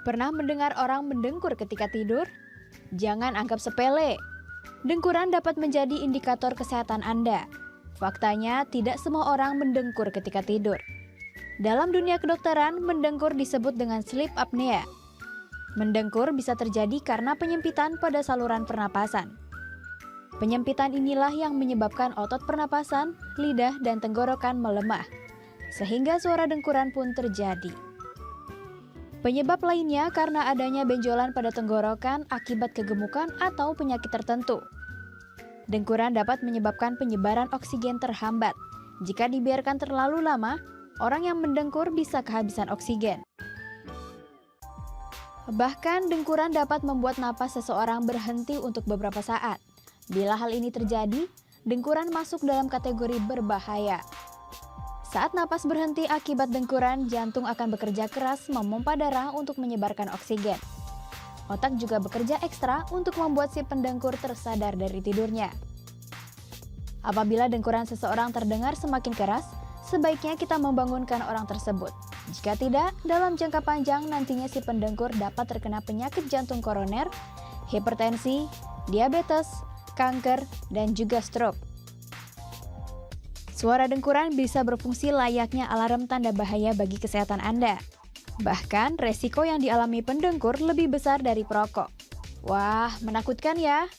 Pernah mendengar orang mendengkur ketika tidur? Jangan anggap sepele. Dengkuran dapat menjadi indikator kesehatan Anda. Faktanya, tidak semua orang mendengkur ketika tidur. Dalam dunia kedokteran, mendengkur disebut dengan sleep apnea. Mendengkur bisa terjadi karena penyempitan pada saluran pernapasan. Penyempitan inilah yang menyebabkan otot pernapasan, lidah, dan tenggorokan melemah, sehingga suara dengkuran pun terjadi. Penyebab lainnya karena adanya benjolan pada tenggorokan akibat kegemukan atau penyakit tertentu. Dengkuran dapat menyebabkan penyebaran oksigen terhambat. Jika dibiarkan terlalu lama, orang yang mendengkur bisa kehabisan oksigen. Bahkan, dengkuran dapat membuat napas seseorang berhenti untuk beberapa saat. Bila hal ini terjadi, dengkuran masuk dalam kategori berbahaya. Saat napas berhenti akibat dengkuran, jantung akan bekerja keras memompa darah untuk menyebarkan oksigen. Otak juga bekerja ekstra untuk membuat si pendengkur tersadar dari tidurnya. Apabila dengkuran seseorang terdengar semakin keras, sebaiknya kita membangunkan orang tersebut. Jika tidak, dalam jangka panjang nantinya si pendengkur dapat terkena penyakit jantung koroner, hipertensi, diabetes, kanker, dan juga stroke. Suara dengkuran bisa berfungsi layaknya alarm tanda bahaya bagi kesehatan Anda. Bahkan, resiko yang dialami pendengkur lebih besar dari perokok. Wah, menakutkan ya!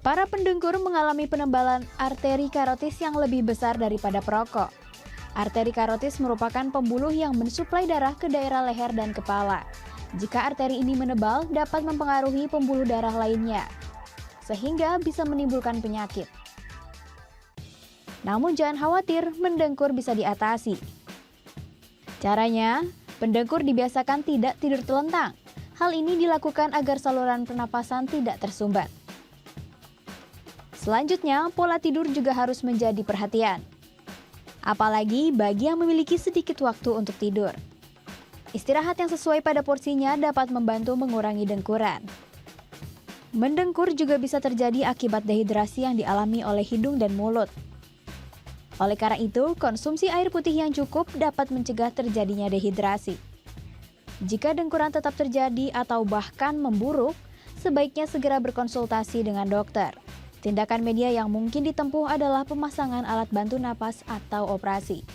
Para pendengkur mengalami penebalan arteri karotis yang lebih besar daripada perokok. Arteri karotis merupakan pembuluh yang mensuplai darah ke daerah leher dan kepala. Jika arteri ini menebal, dapat mempengaruhi pembuluh darah lainnya, sehingga bisa menimbulkan penyakit. Namun jangan khawatir, mendengkur bisa diatasi. Caranya, pendengkur dibiasakan tidak tidur telentang. Hal ini dilakukan agar saluran pernapasan tidak tersumbat. Selanjutnya, pola tidur juga harus menjadi perhatian. Apalagi bagi yang memiliki sedikit waktu untuk tidur. Istirahat yang sesuai pada porsinya dapat membantu mengurangi dengkuran. Mendengkur juga bisa terjadi akibat dehidrasi yang dialami oleh hidung dan mulut. Oleh karena itu, konsumsi air putih yang cukup dapat mencegah terjadinya dehidrasi. Jika dengkuran tetap terjadi atau bahkan memburuk, sebaiknya segera berkonsultasi dengan dokter. Tindakan media yang mungkin ditempuh adalah pemasangan alat bantu napas atau operasi.